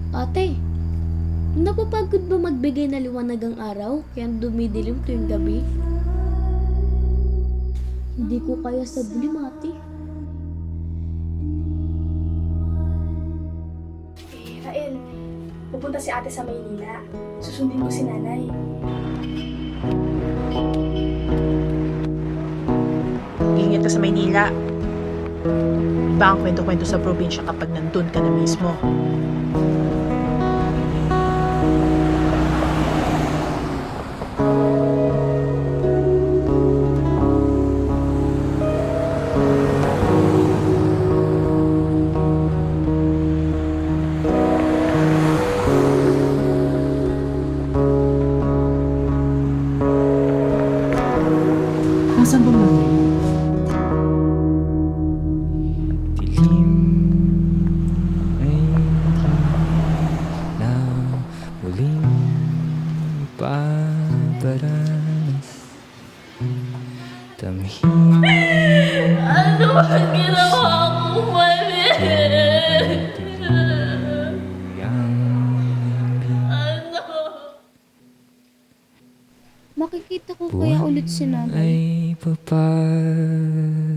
Ate, napapagod ba magbigay na liwanag ang araw kaya dumidilim tuwing gabi? Hindi ko kaya sa dilim, ate. Rael, pupunta si ate sa Maynila. Susundin ko si nanay. Ingat ka sa Maynila. Iba ang kwento-kwento sa probinsya kapag nandun ka na mismo. Nasaan ba mo? Dilim ay na muling paparan. Tamhim Ano ba ginawa ko mali? Ano? Makikita ko kaya ulit si nanay. ay paparating.